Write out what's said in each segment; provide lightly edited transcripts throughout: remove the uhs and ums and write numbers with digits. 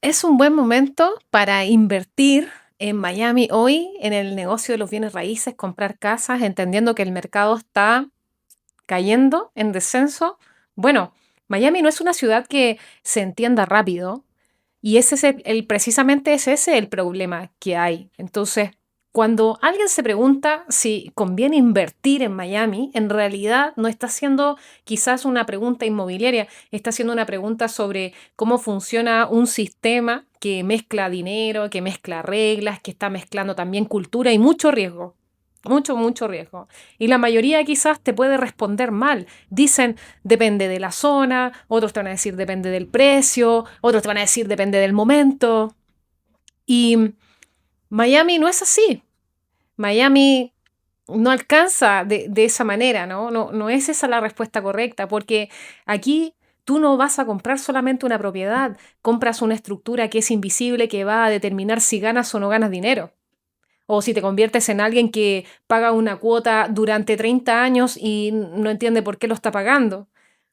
Es un buen momento para invertir en Miami hoy, en el negocio de los bienes raíces, comprar casas, entendiendo que el mercado está cayendo en descenso. Bueno, Miami no es una ciudad que se entienda rápido y ese es precisamente es ese el problema que hay. Entonces, cuando alguien se pregunta si conviene invertir en Miami, en realidad no está haciendo quizás una pregunta inmobiliaria, está haciendo una pregunta sobre cómo funciona un sistema que mezcla dinero, que mezcla reglas, que está mezclando también cultura y mucho riesgo. Mucho, mucho riesgo. Y la mayoría quizás te puede responder mal. Dicen, depende de la zona, otros te van a decir depende del precio, otros te van a decir depende del momento. Y Miami no es así. Miami no alcanza de esa manera, ¿no? No es esa la respuesta correcta, porque aquí tú no vas a comprar solamente una propiedad, compras una estructura que es invisible, que va a determinar si ganas o no ganas dinero. O si te conviertes en alguien que paga una cuota durante 30 años y no entiende por qué lo está pagando.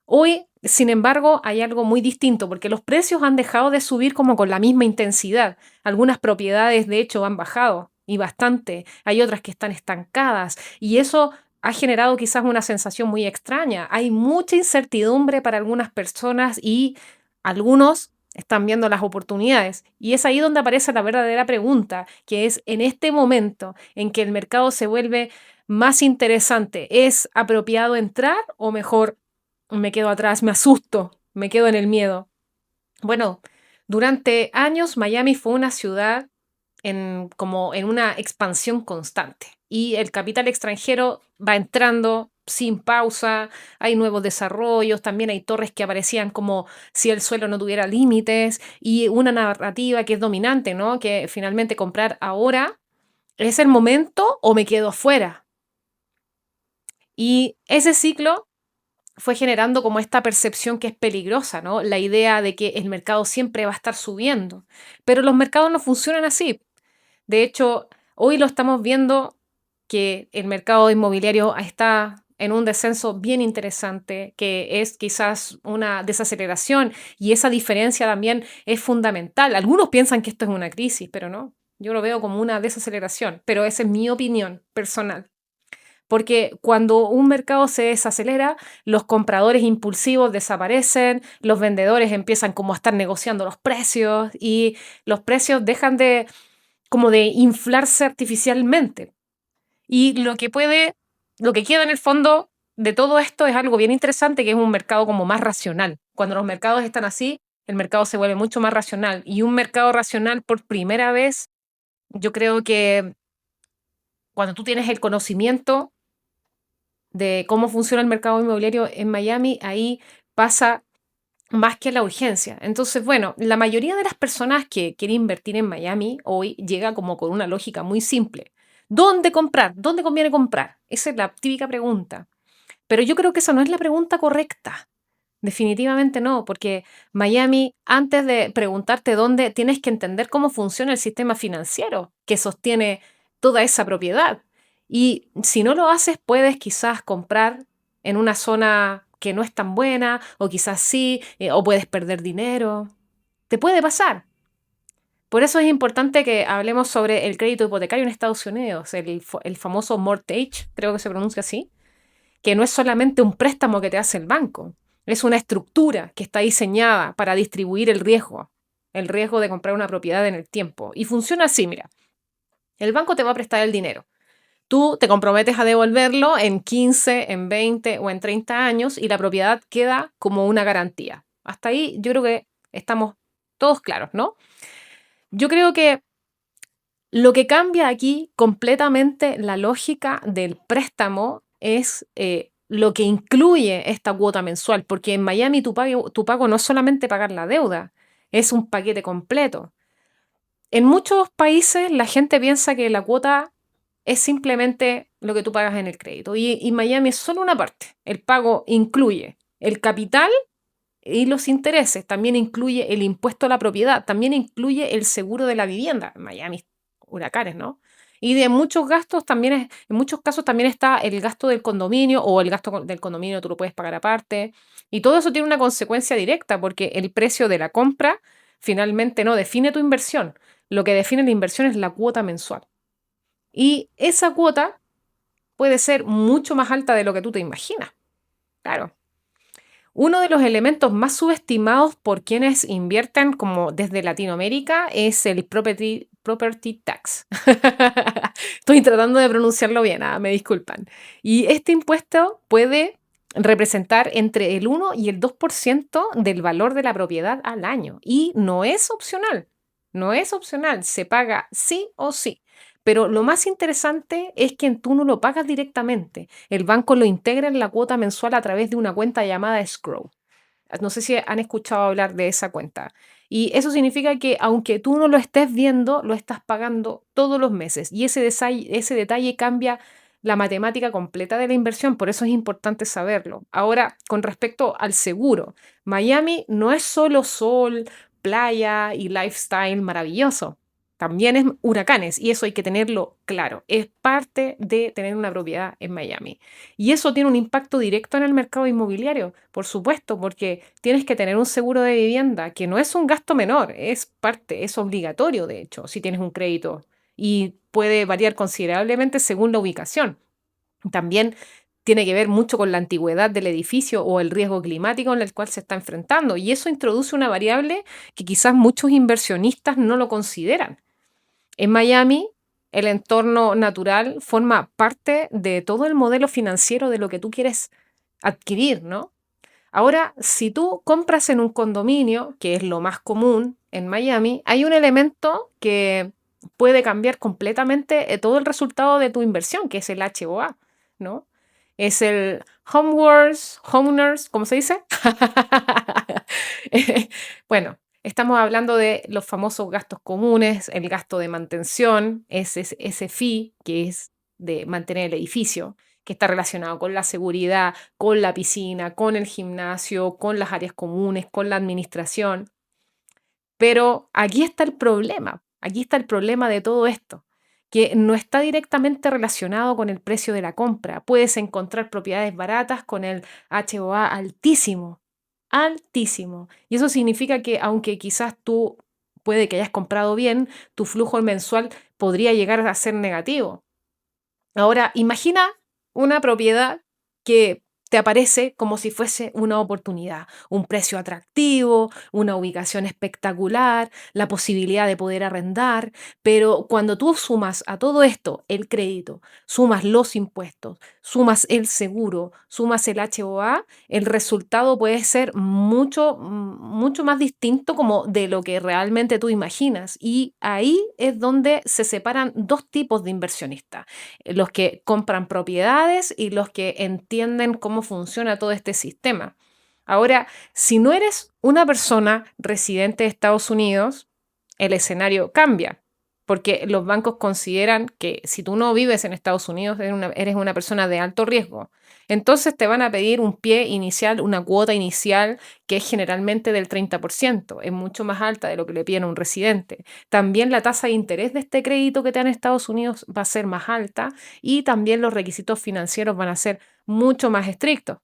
Hoy, sin embargo, hay algo muy distinto, porque los precios han dejado de subir como con la misma intensidad. Algunas propiedades, de hecho, han bajado y bastante. Hay otras que están estancadas y eso ha generado quizás una sensación muy extraña. Hay mucha incertidumbre para algunas personas y algunos están viendo las oportunidades. Y es ahí donde aparece la verdadera pregunta, que es en este momento en que el mercado se vuelve más interesante, ¿es apropiado entrar o mejor me quedo atrás, me asusto, me quedo en el miedo? Bueno, durante años Miami fue una ciudad como en una expansión constante y el capital extranjero va entrando sin pausa, hay nuevos desarrollos, también hay torres que aparecían como si el suelo no tuviera límites y una narrativa que es dominante, ¿no? Que finalmente comprar ahora es el momento o me quedo afuera. Y ese ciclo fue generando como esta percepción que es peligrosa, ¿no? La idea de que el mercado siempre va a estar subiendo. Pero los mercados no funcionan así. De hecho, hoy lo estamos viendo que el mercado inmobiliario está en un descenso bien interesante, que es quizás una desaceleración y esa diferencia también es fundamental. Algunos piensan que esto es una crisis, pero no. Yo lo veo como una desaceleración, pero esa es mi opinión personal. Porque cuando un mercado se desacelera, los compradores impulsivos desaparecen, los vendedores empiezan como a estar negociando los precios y los precios dejan de como de inflarse artificialmente. Y lo que queda en el fondo de todo esto es algo bien interesante, que es un mercado como más racional. Cuando los mercados están así, el mercado se vuelve mucho más racional. Y un mercado racional por primera vez, yo creo que cuando tú tienes el conocimiento de cómo funciona el mercado inmobiliario en Miami, ahí pasa más que la urgencia. Entonces, bueno, la mayoría de las personas que quieren invertir en Miami hoy llega como con una lógica muy simple. ¿Dónde comprar? ¿Dónde conviene comprar? Esa es la típica pregunta. Pero yo creo que esa no es la pregunta correcta. Definitivamente no, porque Miami, antes de preguntarte dónde, tienes que entender cómo funciona el sistema financiero que sostiene toda esa propiedad. Y si no lo haces, puedes quizás comprar en una zona que no es tan buena, o quizás sí, o puedes perder dinero. Te puede pasar. Por eso es importante que hablemos sobre el crédito hipotecario en Estados Unidos, el famoso mortgage, creo que se pronuncia así, que no es solamente un préstamo que te hace el banco, es una estructura que está diseñada para distribuir el riesgo de comprar una propiedad en el tiempo. Y funciona así, mira, el banco te va a prestar el dinero. Tú te comprometes a devolverlo en 15, en 20 o en 30 años y la propiedad queda como una garantía. Hasta ahí yo creo que estamos todos claros, ¿no? Yo creo que lo que cambia aquí completamente la lógica del préstamo es lo que incluye esta cuota mensual, porque en Miami tu pago no es solamente pagar la deuda, es un paquete completo. En muchos países la gente piensa que la cuota es simplemente lo que tú pagas en el crédito y Miami es solo una parte. El pago incluye el capital y los intereses, también incluye el impuesto a la propiedad, también incluye el seguro de la vivienda. En Miami, huracanes, ¿no? Y de muchos gastos también en muchos casos también está el gasto del condominio o el gasto del condominio tú lo puedes pagar aparte. Y todo eso tiene una consecuencia directa porque el precio de la compra finalmente no define tu inversión. Lo que define la inversión es la cuota mensual. Y esa cuota puede ser mucho más alta de lo que tú te imaginas. Claro. Uno de los elementos más subestimados por quienes invierten como desde Latinoamérica es el property tax. Estoy tratando de pronunciarlo bien, me disculpan. Y este impuesto puede representar entre el 1 y el 2% del valor de la propiedad al año. Y no es opcional, no es opcional, se paga sí o sí. Pero lo más interesante es que tú no lo pagas directamente. El banco lo integra en la cuota mensual a través de una cuenta llamada escrow. No sé si han escuchado hablar de esa cuenta. Y eso significa que aunque tú no lo estés viendo, lo estás pagando todos los meses. Y ese detalle cambia la matemática completa de la inversión, por eso es importante saberlo. Ahora, con respecto al seguro, Miami no es solo sol, playa y lifestyle maravilloso. También es huracanes y eso hay que tenerlo claro. Es parte de tener una propiedad en Miami. Y eso tiene un impacto directo en el mercado inmobiliario, por supuesto, porque tienes que tener un seguro de vivienda, que no es un gasto menor, es parte, es obligatorio, de hecho, si tienes un crédito. Y puede variar considerablemente según la ubicación. También tiene que ver mucho con la antigüedad del edificio o el riesgo climático en el cual se está enfrentando. Y eso introduce una variable que quizás muchos inversionistas no lo consideran. En Miami, el entorno natural forma parte de todo el modelo financiero de lo que tú quieres adquirir, ¿no? Ahora, si tú compras en un condominio, que es lo más común en Miami, hay un elemento que puede cambiar completamente todo el resultado de tu inversión, que es el HOA, ¿no? Es el Homeowners, ¿cómo se dice? Bueno, estamos hablando de los famosos gastos comunes, el gasto de mantención, ese fee que es de mantener el edificio, que está relacionado con la seguridad, con la piscina, con el gimnasio, con las áreas comunes, con la administración. Pero aquí está el problema de todo esto, que no está directamente relacionado con el precio de la compra. Puedes encontrar propiedades baratas con el HOA altísimo, altísimo. Y eso significa que aunque quizás tú puede que hayas comprado bien, tu flujo mensual podría llegar a ser negativo. Ahora, imagina una propiedad que te aparece como si fuese una oportunidad, un precio atractivo, una ubicación espectacular, la posibilidad de poder arrendar, pero cuando tú sumas a todo esto el crédito, sumas los impuestos, sumas el seguro, sumas el HOA, el resultado puede ser mucho más distinto como de lo que realmente tú imaginas. Y ahí es donde se separan dos tipos de inversionistas: los que compran propiedades y los que entienden cómo funciona todo este sistema. Ahora, si no eres una persona residente de Estados Unidos, el escenario cambia, porque los bancos consideran que si tú no vives en Estados Unidos, eres una persona de alto riesgo. Entonces te van a pedir un pie inicial, una cuota inicial que es generalmente del 30%, es mucho más alta de lo que le piden a un residente. También la tasa de interés de este crédito que te dan en Estados Unidos va a ser más alta y también los requisitos financieros van a ser mucho más estrictos.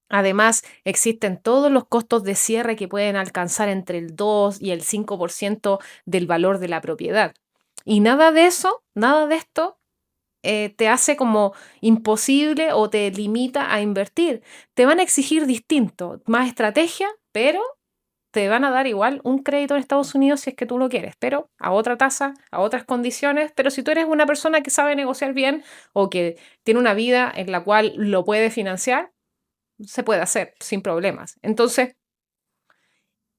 Además, existen todos los costos de cierre que pueden alcanzar entre el 2 y el 5% del valor de la propiedad. Y nada de eso, nada de esto te hace como imposible o te limita a invertir. Te van a exigir distinto, más estrategia, pero te van a dar igual un crédito en Estados Unidos si es que tú lo quieres, pero a otra tasa, a otras condiciones. Pero si tú eres una persona que sabe negociar bien o que tiene una vida en la cual lo puede financiar, se puede hacer sin problemas. Entonces,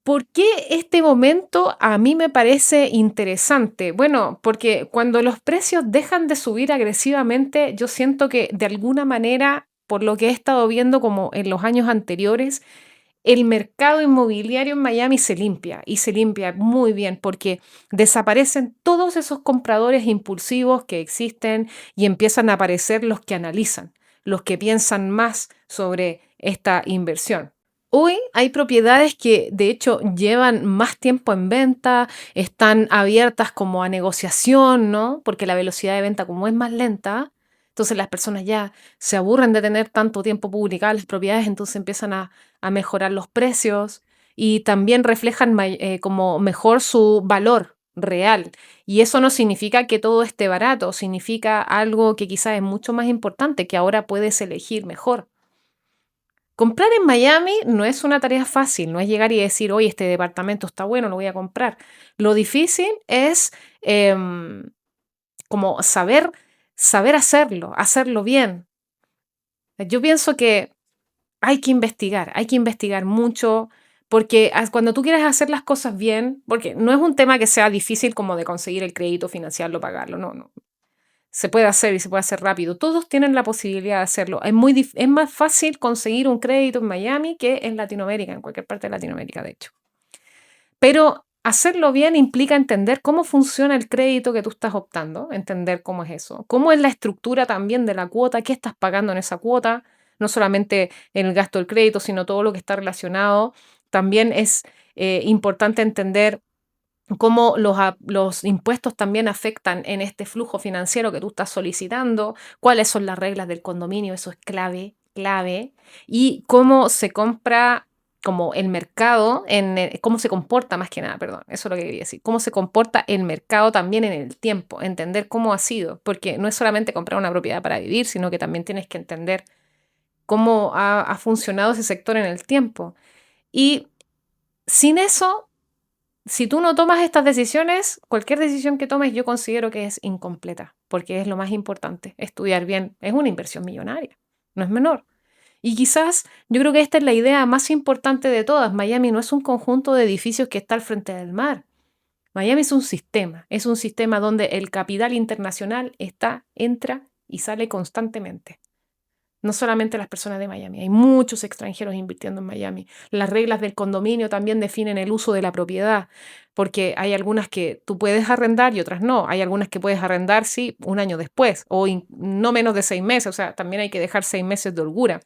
¿por qué este momento a mí me parece interesante? Bueno, porque cuando los precios dejan de subir agresivamente, yo siento que de alguna manera, por lo que he estado viendo como en los años anteriores, el mercado inmobiliario en Miami se limpia y se limpia muy bien porque desaparecen todos esos compradores impulsivos que existen y empiezan a aparecer los que analizan, los que piensan más sobre esta inversión. Hoy hay propiedades que de hecho llevan más tiempo en venta, están abiertas como a negociación, ¿no? Porque la velocidad de venta como es más lenta, entonces las personas ya se aburren de tener tanto tiempo publicadas las propiedades, entonces empiezan a mejorar los precios y también reflejan como mejor su valor real. Y eso no significa que todo esté barato, significa algo que quizás es mucho más importante, que ahora puedes elegir mejor. Comprar en Miami no es una tarea fácil, no es llegar y decir, oye, este departamento está bueno, lo voy a comprar. Lo difícil es como saber hacerlo bien. Yo pienso que hay que investigar mucho, porque cuando tú quieres hacer las cosas bien, porque no es un tema que sea difícil como de conseguir el crédito, financiarlo, pagarlo, no, no. Se puede hacer y se puede hacer rápido. Todos tienen la posibilidad de hacerlo. Es más fácil conseguir un crédito en Miami que en Latinoamérica, en cualquier parte de Latinoamérica, de hecho. Pero hacerlo bien implica entender cómo funciona el crédito que tú estás optando, entender cómo es eso, cómo es la estructura también de la cuota, qué estás pagando en esa cuota, no solamente en el gasto del crédito, sino todo lo que está relacionado. También es importante entender cómo los impuestos también afectan en este flujo financiero que tú estás solicitando, cuáles son las reglas del condominio, eso es clave, clave, y cómo se compra, como el mercado, cómo se comporta más que nada, perdón, eso es lo que quería decir, cómo se comporta el mercado también en el tiempo, entender cómo ha sido, porque no es solamente comprar una propiedad para vivir, sino que también tienes que entender cómo ha funcionado ese sector en el tiempo. Y sin eso, si tú no tomas estas decisiones, cualquier decisión que tomes yo considero que es incompleta, porque es lo más importante. Estudiar bien es una inversión millonaria, no es menor. Y quizás yo creo que esta es la idea más importante de todas. Miami no es un conjunto de edificios que está al frente del mar. Miami es un sistema donde el capital internacional entra y sale constantemente. No solamente las personas de Miami, hay muchos extranjeros invirtiendo en Miami. Las reglas del condominio también definen el uso de la propiedad, porque hay algunas que tú puedes arrendar y otras no. Hay algunas que puedes arrendar, sí, un año después o no menos de 6 meses. O sea, también hay que dejar 6 meses de holgura.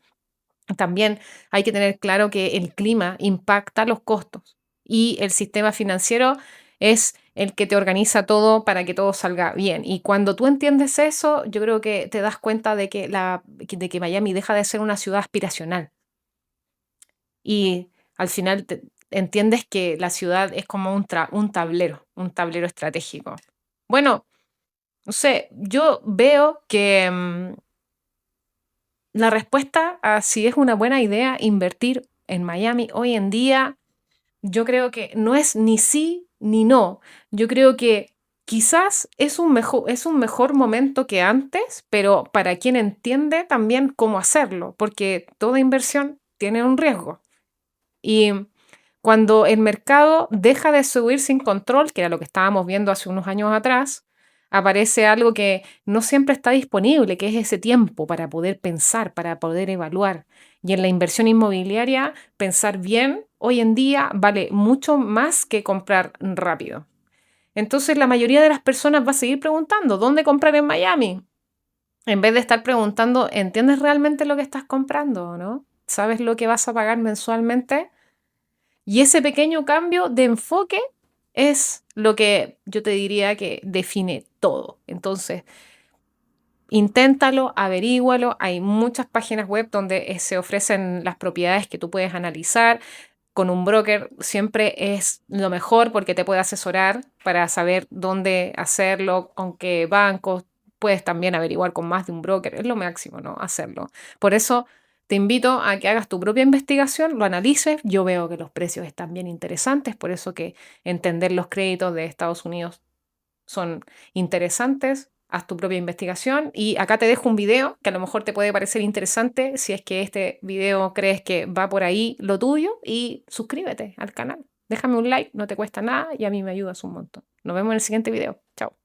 También hay que tener claro que el clima impacta los costos y el sistema financiero es el que te organiza todo para que todo salga bien. Y cuando tú entiendes eso, yo creo que te das cuenta de que Miami deja de ser una ciudad aspiracional y al final entiendes que la ciudad es como un tablero estratégico. Bueno, no sé, yo veo que la respuesta a si es una buena idea invertir en Miami hoy en día, yo creo que no es ni sí ni no. Yo creo que quizás es un mejor momento que antes, pero para quien entiende también cómo hacerlo, porque toda inversión tiene un riesgo. Y cuando el mercado deja de subir sin control, que era lo que estábamos viendo hace unos años atrás, aparece algo que no siempre está disponible, que es ese tiempo para poder pensar, para poder evaluar. Y en la inversión inmobiliaria, pensar bien hoy en día vale mucho más que comprar rápido. Entonces la mayoría de las personas va a seguir preguntando, ¿dónde comprar en Miami? En vez de estar preguntando, ¿entiendes realmente lo que estás comprando o no? ¿Sabes lo que vas a pagar mensualmente? Y ese pequeño cambio de enfoque es lo que yo te diría que define todo. Entonces, inténtalo, averígualo. Hay muchas páginas web donde se ofrecen las propiedades que tú puedes analizar. Con un broker siempre es lo mejor porque te puede asesorar para saber dónde hacerlo, aunque bancos puedes también averiguar con más de un broker, es lo máximo, ¿no? Hacerlo. Por eso te invito a que hagas tu propia investigación, lo analices. Yo veo que los precios están bien interesantes, por eso que entender los créditos de Estados Unidos son interesantes. Haz tu propia investigación y acá te dejo un video que a lo mejor te puede parecer interesante si es que este video crees que va por ahí lo tuyo y suscríbete al canal. Déjame un like, no te cuesta nada y a mí me ayudas un montón. Nos vemos en el siguiente video. Chao.